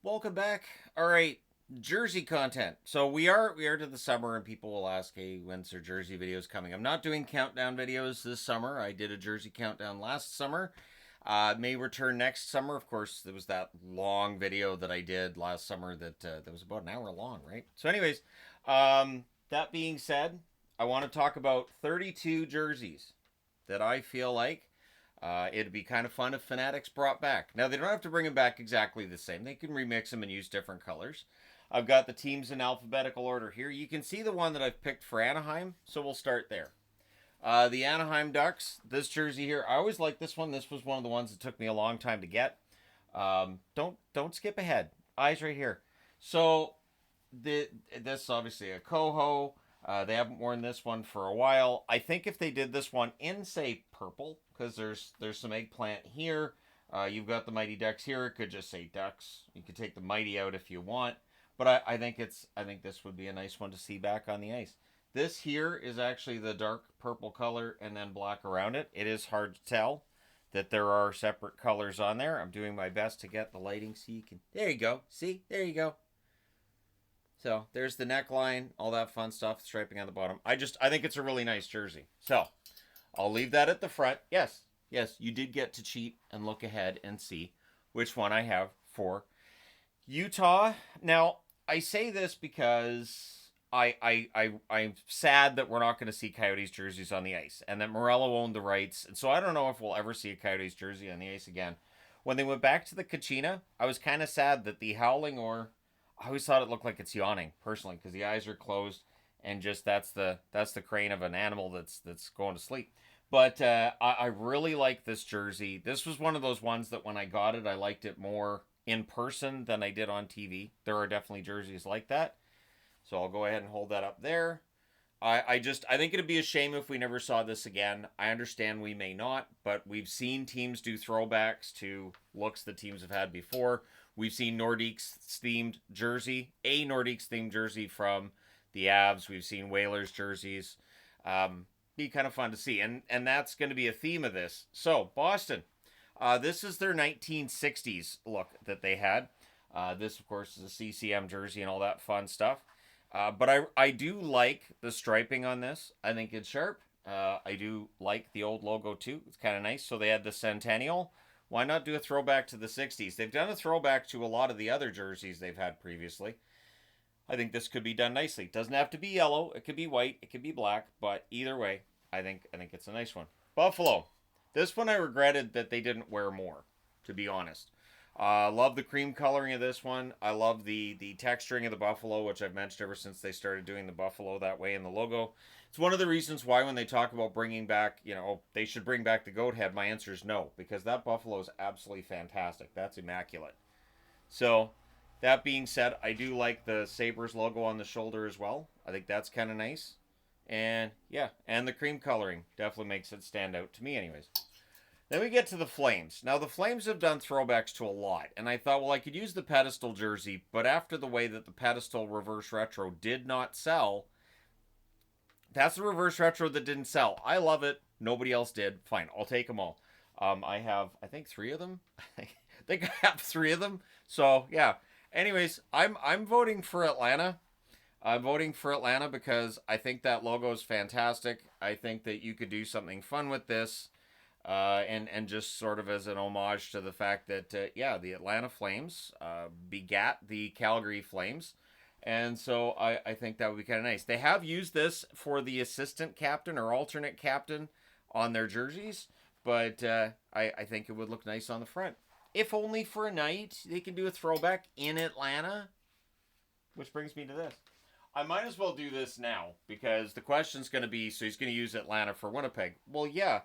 welcome back. All right, jersey content. So we are to the summer, and people will ask, "Hey, when's their jersey videos coming?" I'm not doing countdown videos this summer. I did a jersey countdown last summer. May return next summer. Of course, there was that long video that I did last summer that was about an hour long, right? So, anyways, that being said, I want to talk about 32 jerseys that I feel like it'd be kind of fun if Fanatics brought back. Now, they don't have to bring them back exactly the same. They can remix them and use different colors. I've got the teams in alphabetical order here. You can see the one that I've picked for Anaheim, so we'll start there. The Anaheim Ducks, this jersey here, I always liked this one. This was one of the ones that took me a long time to get. Don't skip ahead. Eyes right here. So this is obviously a coho. They haven't worn this one for a while. I think if they did this one in, say, purple, because there's some eggplant here. You've got the Mighty Ducks here. It could just say Ducks. You could take the Mighty out if you want. But I think this would be a nice one to see back on the ice. This here is actually the dark purple color and then black around it. It is hard to tell that there are separate colors on there. I'm doing my best to get the lighting so you can... There you go. See? There you go. So there's the neckline, all that fun stuff, striping on the bottom. I think it's a really nice jersey. So I'll leave that at the front. Yes, you did get to cheat and look ahead and see which one I have for Utah. Now, I say this because I'm sad that we're not going to see Coyotes jerseys on the ice and that Morello owned the rights. And so I don't know if we'll ever see a Coyotes jersey on the ice again. When they went back to the Kachina, I was kind of sad that the Howling or... I always thought it looked like it's yawning, personally, because the eyes are closed and just that's the crane of an animal that's going to sleep. But I really like this jersey. This was one of those ones that when I got it, I liked it more in person than I did on TV. There are definitely jerseys like that. So I'll go ahead and hold that up there. I think it'd be a shame if we never saw this again. I understand we may not, but we've seen teams do throwbacks to looks that teams have had before. We've seen Nordiques themed jersey from the Avs. We've seen Whalers jerseys. Be kind of fun to see. And that's going to be a theme of this. So, Boston. This is their 1960s look that they had. This, of course, is a CCM jersey and all that fun stuff. But I do like the striping on this. I think it's sharp. I do like the old logo, too. It's kind of nice. So they had the Centennial. Why not do a throwback to the 60s? They've done a throwback to a lot of the other jerseys they've had previously. I think this could be done nicely. It doesn't have to be yellow. It could be white. It could be black. But either way, I think it's a nice one. Buffalo. This one I regretted that they didn't wear more, to be honest. Love the cream coloring of this one. I love the texturing of the buffalo, which I've mentioned ever since they started doing the buffalo that way in the logo. It's one of the reasons why when they talk about bringing back, they should bring back the goat head, my answer is no, because that buffalo is absolutely fantastic. That's immaculate. So, that being said, I do like the Sabres logo on the shoulder as well. I think that's kind of nice. And, yeah, and the cream coloring definitely makes it stand out to me anyways. Then we get to the Flames. Now, the Flames have done throwbacks to a lot, and I thought, well, I could use the pedestal jersey, but after the way that the pedestal reverse retro did not sell, that's the reverse retro that didn't sell. I love it. Nobody else did. Fine, I'll take them all. I have, I think, 3 of them. I think I have 3 of them. So, yeah. Anyways, I'm voting for Atlanta. I'm voting for Atlanta because I think that logo is fantastic. I think that you could do something fun with this. And just sort of as an homage to the fact that, the Atlanta Flames begat the Calgary Flames. And so I think that would be kind of nice. They have used this for the assistant captain or alternate captain on their jerseys, but I think it would look nice on the front. If only for a night, they can do a throwback in Atlanta. Which brings me to this. I might as well do this now, because the question's going to be, so he's going to use Atlanta for Winnipeg. Well, yeah.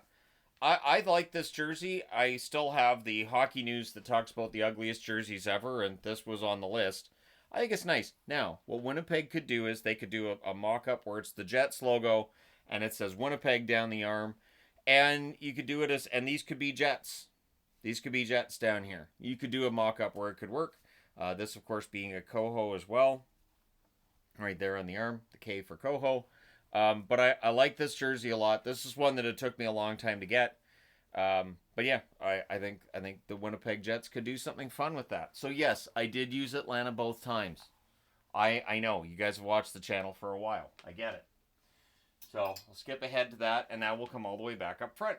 I like this jersey. I still have the Hockey News that talks about the ugliest jerseys ever, and this was on the list. I think it's nice. Now, what Winnipeg could do is they could do a mock-up where it's the Jets logo, and it says Winnipeg down the arm, and you could do it as, and these could be Jets. These could be Jets down here. You could do a mock-up where it could work. This, of course, being a coho as well. Right there on the arm, the K for coho. But I like this jersey a lot. This is one that it took me a long time to get. But yeah, I think the Winnipeg Jets could do something fun with that. So yes, I did use Atlanta both times. I know you guys have watched the channel for a while. I get it. So I'll skip ahead to that, and now we'll come all the way back up front.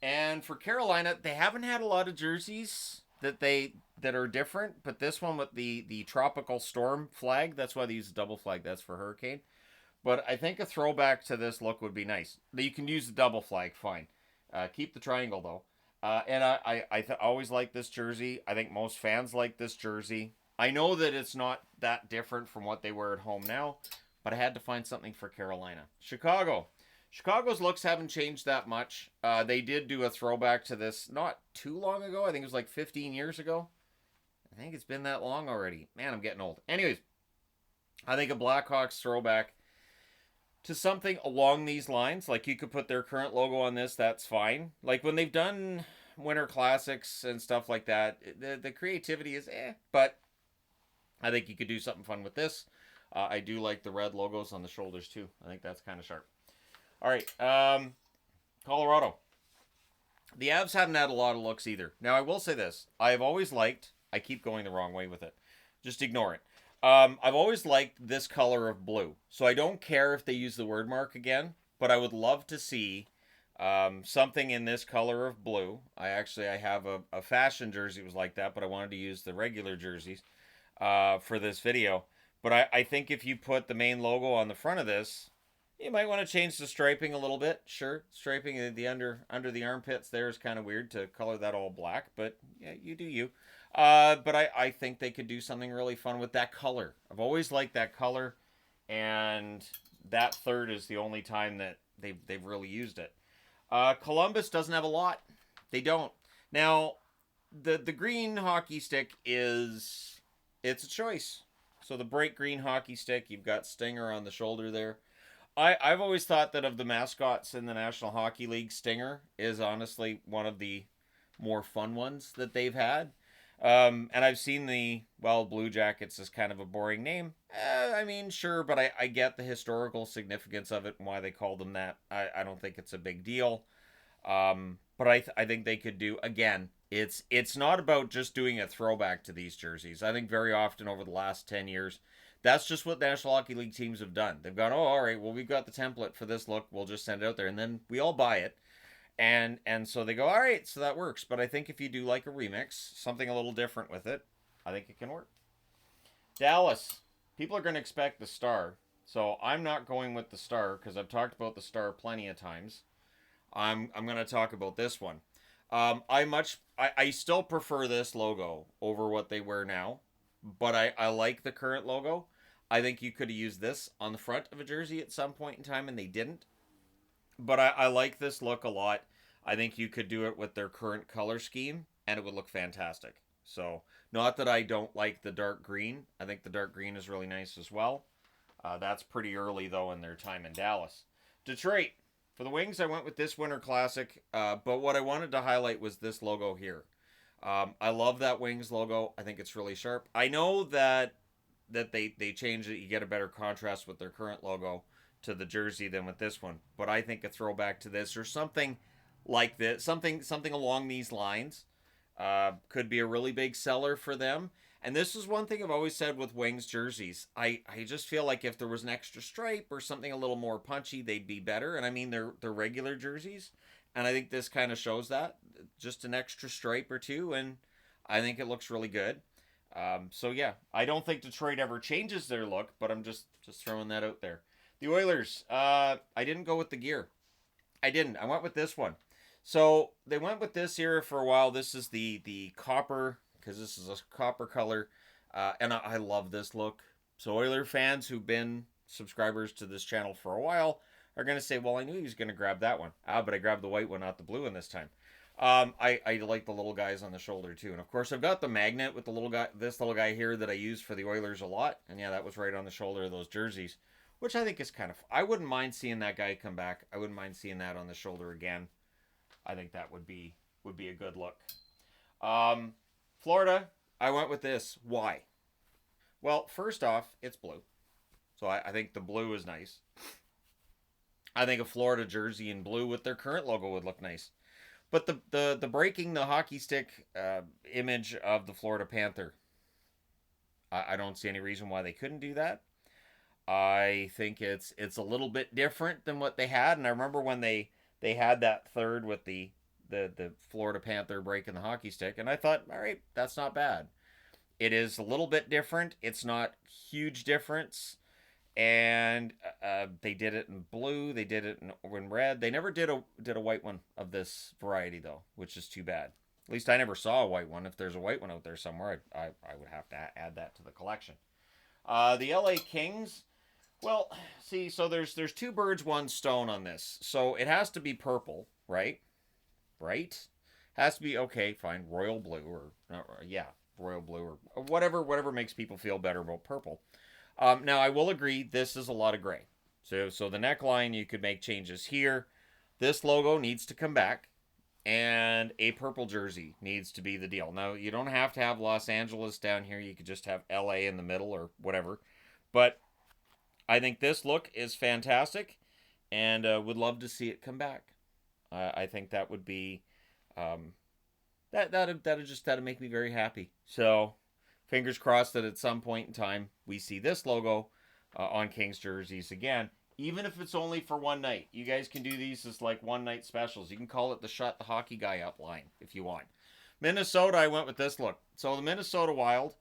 And for Carolina, they haven't had a lot of jerseys that are different, but this one with the tropical storm flag, that's why they use a double flag. That's for hurricane. But I think a throwback to this look would be nice. You can use the double flag, fine. Keep the triangle though. And always like this jersey. I think most fans like this jersey. I know that it's not that different from what they wear at home now, but I had to find something for Carolina. Chicago. Chicago's looks haven't changed that much. They did do a throwback to this not too long ago. I think it was like 15 years ago. I think it's been that long already. Man, I'm getting old. Anyways, I think a Blackhawks throwback to something along these lines. Like you could put their current logo on this, that's fine. Like when they've done Winter Classics and stuff like that, the creativity is but I think you could do something fun with this. I do like the red logos on the shoulders too. I think that's kind of sharp. All right, Colorado. The Avs haven't had a lot of looks either. Now I will say this: I've always liked. I keep going the wrong way with it. Just ignore it. I've always liked this color of blue, so I don't care if they use the word mark again. But I would love to see something in this color of blue. I have a fashion jersey that was like that, but I wanted to use the regular jerseys for this video. But I think if you put the main logo on the front of this, you might want to change the striping a little bit. Sure, striping the under the armpits there is kind of weird to color that all black, but yeah, you do you. But I think they could do something really fun with that color. I've always liked that color, and that third is the only time that they've really used it. Columbus doesn't have a lot. They don't. Now, the green hockey stick it's a choice. So the bright green hockey stick, you've got Stinger on the shoulder there. I've always thought that of the mascots in the National Hockey League, Stinger is honestly one of the more fun ones that they've had. And I've seen Blue Jackets is kind of a boring name. I mean, sure, but I get the historical significance of it and why they called them that. I don't think it's a big deal. But I think they could do, again, it's not about just doing a throwback to these jerseys. I think very often over the last 10 years, that's just what National Hockey League teams have done. They've gone, oh, all right, well, we've got the template for this look. We'll just send it out there. And then we all buy it. And so they go, all right, so that works. But I think if you do like a remix, something a little different with it, I think it can work. Dallas. People are going to expect the star. So I'm not going with the star because I've talked about the star plenty of times. I'm going to talk about this one. I still prefer this logo over what they wear now, but I like the current logo. I think you could have used this on the front of a jersey at some point in time, and they didn't. But I like this look a lot. I think you could do it with their current color scheme, and it would look fantastic. So, not that I don't like the dark green. I think the dark green is really nice as well. That's pretty early, though, in their time in Dallas. Detroit. For the Wings, I went with this Winter Classic, but what I wanted to highlight was this logo here. I love that Wings logo. I think it's really sharp. I know that they changed it. You get a better contrast with their current logo to the jersey than with this one. But I think a throwback to this or something like this, something along these lines, could be a really big seller for them. And this is one thing I've always said with Wings jerseys. I just feel like if there was an extra stripe or something a little more punchy, they'd be better. And I mean, they're regular jerseys. And I think this kind of shows that. Just an extra stripe or two. And I think it looks really good. So yeah, I don't think Detroit ever changes their look, but I'm just throwing that out there. The Oilers, I didn't go with the gear. I didn't. I went with this one. So they went with this here for a while. This is the copper, because this is a copper color, and I love this look. So Oiler fans who've been subscribers to this channel for a while are going to say, well, I knew he was going to grab that one. But I grabbed the white one, not the blue one this time. I like the little guys on the shoulder too. And of course I've got the magnet with this little guy here that I use for the Oilers a lot. And yeah, that was right on the shoulder of those jerseys, which I think is kind of, I wouldn't mind seeing that guy come back. I wouldn't mind seeing that on the shoulder again. I think that would be a good look. Florida, I went with this. Why? Well, first off, it's blue. So I think the blue is nice. I think a Florida jersey in blue with their current logo would look nice. But the breaking the hockey stick image of the Florida Panther, I don't see any reason why they couldn't do that. I think it's a little bit different than what they had, and I remember when they had that third with the Florida Panther breaking the hockey stick, and I thought, all right, that's not bad. It is a little bit different. It's not huge difference, and they did it in blue. They did it in red. They never did a white one of this variety though, which is too bad. At least I never saw a white one. If there's a white one out there somewhere, I would have to add that to the collection. The LA Kings. Well, see, so there's two birds, one stone on this. So it has to be purple, right? Right? Has to be okay, fine, royal blue yeah, royal blue or whatever makes people feel better about purple. Now I will agree this is a lot of gray. So the neckline you could make changes here. This logo needs to come back, and a purple jersey needs to be the deal. Now you don't have to have Los Angeles down here. You could just have LA in the middle or whatever. But I think this look is fantastic, and would love to see it come back. I think that would be that'd make me very happy. So fingers crossed that at some point in time we see this logo on Kings jerseys again, even if it's only for one night. You guys can do these as like one night specials. You can call it the Shut the Hockey Guy Up line if you want. Minnesota, I went with this look. So the Minnesota Wild,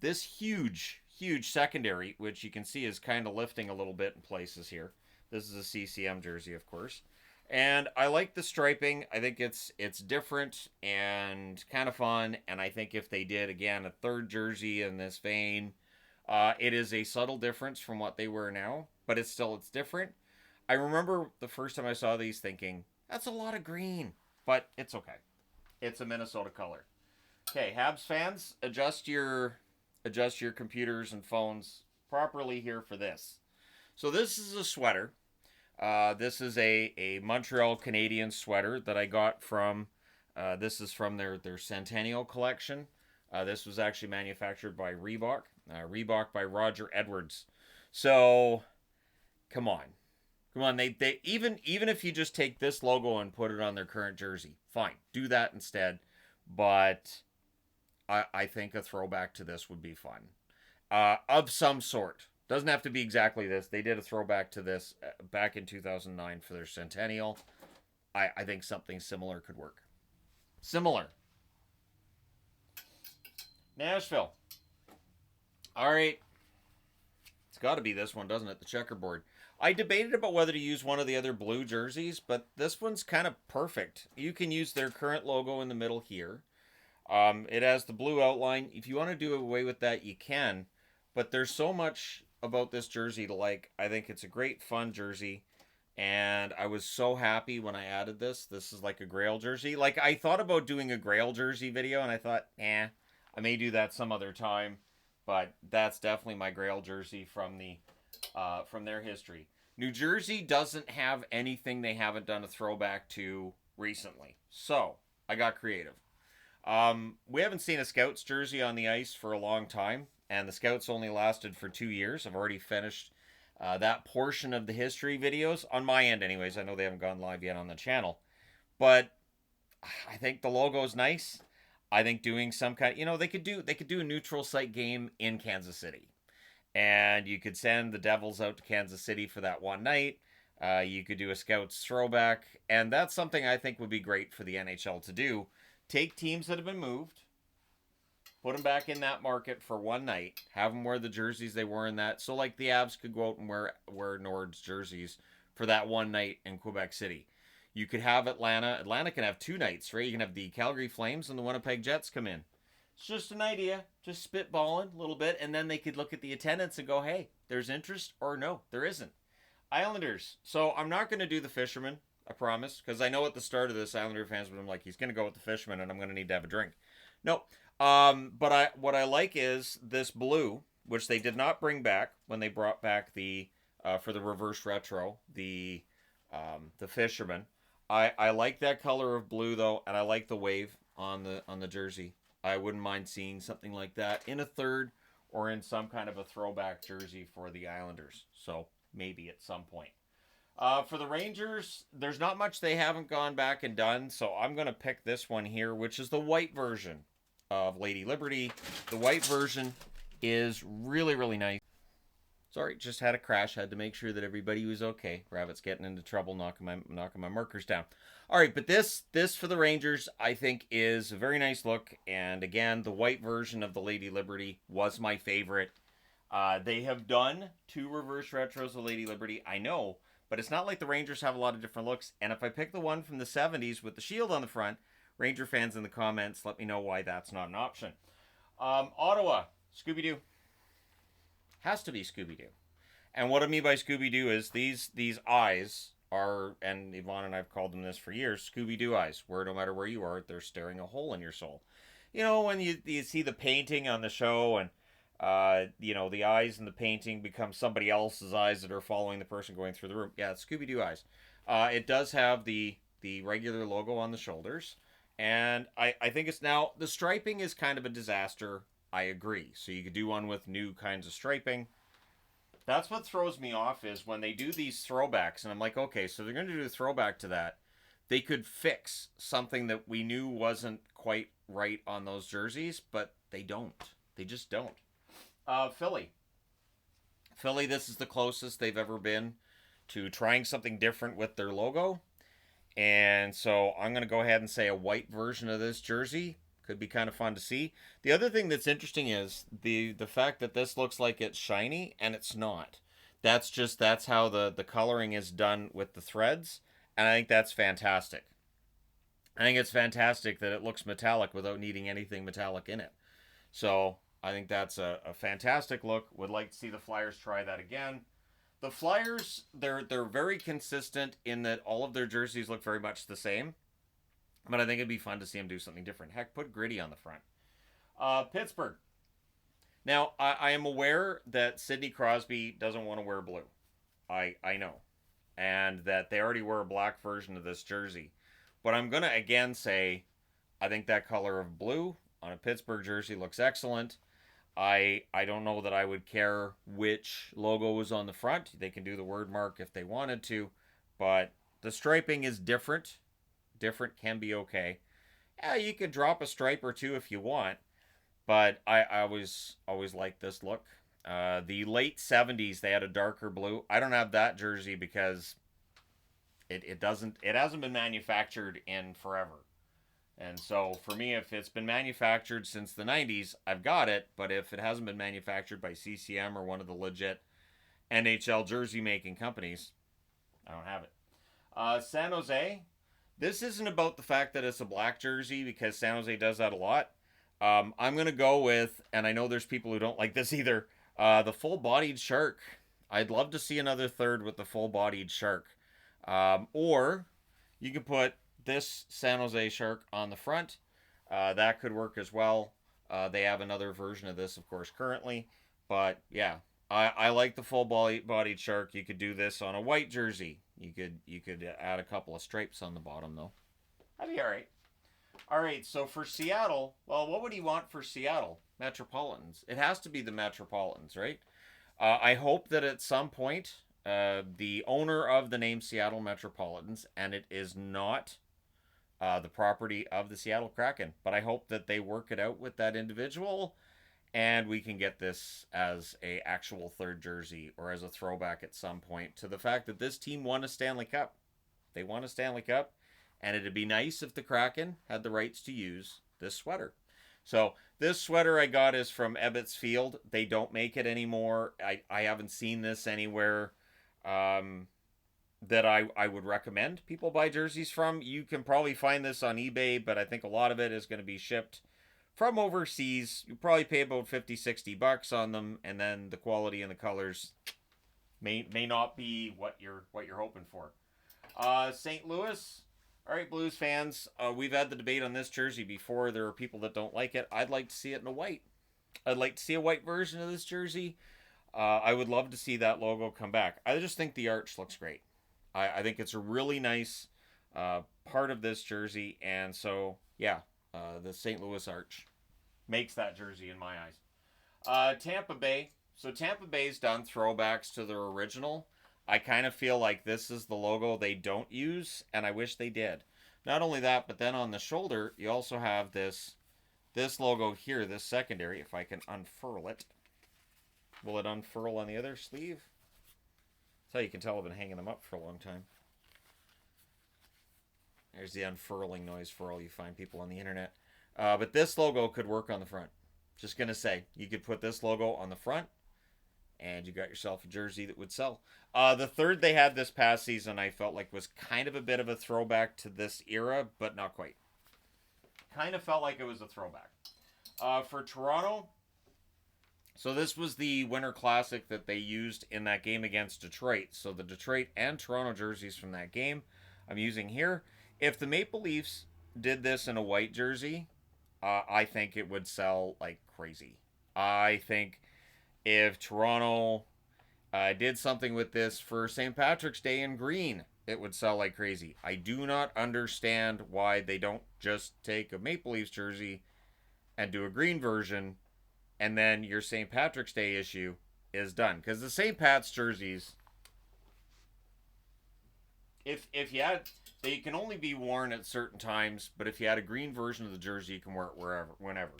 this huge secondary, which you can see is kind of lifting a little bit in places here. This is a CCM jersey, of course. And I like the striping. I think it's different and kind of fun. And I think if they did, again, a third jersey in this vein, it is a subtle difference from what they wear now. But it's different. I remember the first time I saw these thinking, that's a lot of green. But it's okay. It's a Minnesota color. Okay, Habs fans, adjust your computers and phones properly here for this. So this is a sweater. This is a Montreal Canadiens sweater that I got from, this is from their Centennial collection. This was actually manufactured by Reebok. Reebok by Roger Edwards. So, come on. They even if you just take this logo and put it on their current jersey, fine. Do that instead. But I think a throwback to this would be fun. Of some sort. Doesn't have to be exactly this. They did a throwback to this back in 2009 for their Centennial. I think something similar could work. Similar. Nashville. All right. It's got to be this one, doesn't it? The checkerboard. I debated about whether to use one of the other blue jerseys, but this one's kind of perfect. You can use their current logo in the middle here. It has the blue outline. If you want to do away with that, you can. But there's so much about this jersey to like. I think it's a great, fun jersey. And I was so happy when I added this. This is like a Grail jersey. Like, I thought about doing a Grail jersey video, and I thought, I may do that some other time. But that's definitely my Grail jersey from their history. New Jersey doesn't have anything they haven't done a throwback to recently. So, I got creative. We haven't seen a Scouts jersey on the ice for a long time, and the Scouts only lasted for 2 years. I've already finished that portion of the history videos, on my end anyways. I know they haven't gone live yet on the channel. But I think the logo is nice. I think doing some kind, they could do a neutral site game in Kansas City. And you could send the Devils out to Kansas City for that one night. You could do a Scouts throwback. And that's something I think would be great for the NHL to do. Take teams that have been moved, put them back in that market for one night, have them wear the jerseys they wore in that. So like the Avs could go out and wear Nord's jerseys for that one night in Quebec City. You could have Atlanta. Atlanta can have 2 nights, right? You can have the Calgary Flames and the Winnipeg Jets come in. It's just an idea, just spitballing a little bit, and then they could look at the attendance and go, hey, there's interest, or no, there isn't. Islanders. So I'm not going to do the Fisherman, I promise, because I know at the start of this, Islander fans would be like, he's going to go with the Fisherman, and I'm going to need to have a drink. No, but what I like is this blue, which they did not bring back when they brought back the for the reverse retro, the Fisherman. I like that color of blue though, and I like the wave on the jersey. I wouldn't mind seeing something like that in a third or in some kind of a throwback jersey for the Islanders. So maybe at some point. For the Rangers, there's not much they haven't gone back and done, so I'm going to pick this one here, which is the white version of Lady Liberty. The white version is really, really nice. Sorry, just had a crash. Had to make sure that everybody was okay. Rabbit's getting into trouble, knocking my markers down. All right, but this for the Rangers, I think, is a very nice look. And again, the white version of the Lady Liberty was my favorite. They have done 2 reverse retros of Lady Liberty, I know, but it's not like the Rangers have a lot of different looks. And if I pick the one from the 70s with the shield on the front, Ranger fans in the comments, let me know why that's not an option. Ottawa, Scooby-Doo. Has to be Scooby-Doo. And what I mean by Scooby-Doo is these eyes are, and Yvonne and I've called them this for years, Scooby-Doo eyes, where no matter where you are, they're staring a hole in your soul. You know, when you see the painting on the show and the eyes in the painting become somebody else's eyes that are following the person going through the room. Yeah, it's Scooby-Doo eyes. It does have the regular logo on the shoulders. And I think it's now, the striping is kind of a disaster. I agree. So you could do one with new kinds of striping. That's what throws me off is when they do these throwbacks. And I'm like, okay, so they're going to do a throwback to that. They could fix something that we knew wasn't quite right on those jerseys, but they don't. They just don't. Philly. Philly, this is the closest they've ever been to trying something different with their logo. And so I'm going to go ahead and say a white version of this jersey could be kind of fun to see. The other thing that's interesting is the fact that this looks like it's shiny and it's not. That's how the coloring is done with the threads. And I think that's fantastic. I think it's fantastic that it looks metallic without needing anything metallic in it. So I think that's a fantastic look. Would like to see the Flyers try that again. The Flyers, they're very consistent in that all of their jerseys look very much the same. But I think it'd be fun to see them do something different. Heck, put gritty on the front. Pittsburgh. Now, I am aware that Sidney Crosby doesn't want to wear blue. I know. And that they already wear a black version of this jersey. But I'm going to again say, I think that color of blue on a Pittsburgh jersey looks excellent. I don't know that I would care which logo is on the front. They can do the word mark if they wanted to. But the striping is different. Different can be okay. Yeah, you could drop a stripe or two if you want. But I always like this look. The late 70s, they had a darker blue. I don't have that jersey because it hasn't been manufactured in forever. And so for me, if it's been manufactured since the 90s, I've got it. But if it hasn't been manufactured by CCM or one of the legit NHL jersey making companies, I don't have it. San Jose, this isn't about the fact that it's a black jersey because San Jose does that a lot. I'm going to go with, and I know there's people who don't like this either, the full-bodied shark. I'd love to see another third with the full-bodied shark. Or you could put this San Jose shark on the front. That could work as well. They have another version of this, of course, currently. But, yeah, I like the full-bodied shark. You could do this on a white jersey. You could add a couple of stripes on the bottom, though. That'd be all right. All right, so for Seattle, well, what would he want for Seattle? Metropolitans. It has to be the Metropolitans, right? I hope that at some point, the owner of the name Seattle Metropolitans, and it is not the property of the Seattle Kraken, but I hope that they work it out with that individual, and we can get this as a actual third jersey or as a throwback at some point to the fact that this team won a Stanley Cup. They won a Stanley Cup. And it'd be nice if the Kraken had the rights to use this sweater. So this sweater I got is from Abbotsford. They don't make it anymore. I haven't seen this anywhere that I would recommend people buy jerseys from. You can probably find this on eBay, but I think a lot of it is going to be shipped from overseas. You probably pay about $50-$60 on them, and then the quality and the colors may not be what you're hoping for. St. Louis. All right, Blues fans, we've had the debate on this jersey before. There are people that don't like it. I'd like to see it in a white. I'd like to see a white version of this jersey. I would love to see that logo come back. I just think the arch looks great. I think it's a really nice part of this jersey. And so, yeah, the St. Louis arch makes that jersey in my eyes. Tampa Bay. So Tampa Bay's done throwbacks to their original. I kind of feel like this is the logo they don't use, and I wish they did. Not only that, but then on the shoulder, you also have this logo here, this secondary. If I can unfurl it. Will it unfurl on the other sleeve? That's how you can tell I've been hanging them up for a long time. There's the unfurling noise for all you fine people on the internet. But this logo could work on the front. Just going to say, you could put this logo on the front, and you got yourself a jersey that would sell. The third they had this past season, I felt like was kind of a bit of a throwback to this era, but not quite. Kind of felt like it was a throwback. For Toronto, so this was the Winter Classic that they used in that game against Detroit. So the Detroit and Toronto jerseys from that game I'm using here. If the Maple Leafs did this in a white jersey, I think it would sell like crazy. I think if Toronto did something with this for St. Patrick's Day in green, it would sell like crazy. I do not understand why they don't just take a Maple Leafs jersey and do a green version, and then your St. Patrick's Day issue is done. Because the St. Pat's jerseys, if you had, they can only be worn at certain times, but if you had a green version of the jersey, you can wear it wherever, whenever.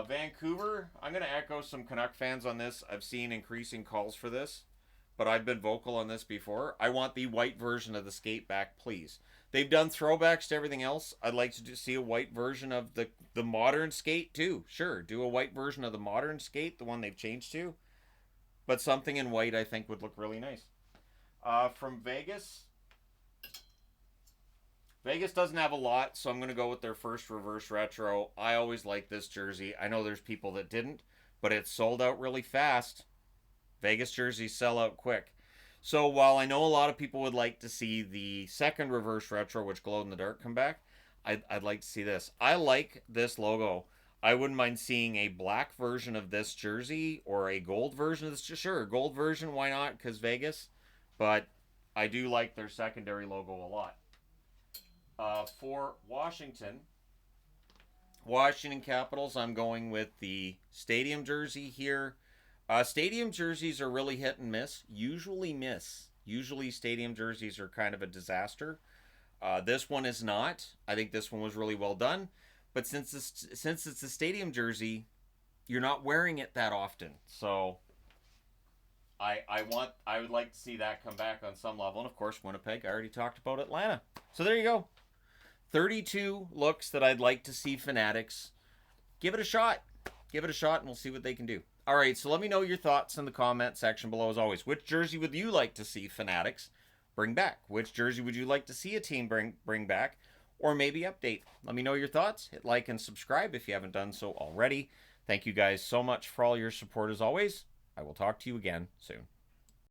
Vancouver, I'm going to echo some Canuck fans on this. I've seen increasing calls for this, but I've been vocal on this before. I want the white version of the skate back, please. They've done throwbacks to everything else. I'd like to see a white version of the modern skate too. Sure, do a white version of the modern skate, the one they've changed to. But something in white I think would look really nice. From Vegas, Vegas doesn't have a lot, so I'm going to go with their first reverse retro. I always like this jersey. I know there's people that didn't, but it sold out really fast. Vegas jerseys sell out quick. So while I know a lot of people would like to see the second reverse retro, which glowed in the dark, come back, I'd like to see this. I like this logo. I wouldn't mind seeing a black version of this jersey or a gold version of this. Sure, gold version, why not? Because Vegas. But I do like their secondary logo a lot. For Washington Capitals, I'm going with the stadium jersey here. Stadium jerseys are really hit and miss. Usually stadium jerseys are kind of a disaster. This one is not. I think this one was really well done. But since it's a stadium jersey, you're not wearing it that often. So I would like to see that come back on some level. And of course, Winnipeg, I already talked about Atlanta. So there you go. 32 looks that I'd like to see Fanatics. Give it a shot. Give it a shot and we'll see what they can do. All right, so let me know your thoughts in the comment section below as always. Which jersey would you like to see Fanatics bring back? Which jersey would you like to see a team bring back? Or maybe update? Let me know your thoughts. Hit like and subscribe if you haven't done so already. Thank you guys so much for all your support as always. I will talk to you again soon.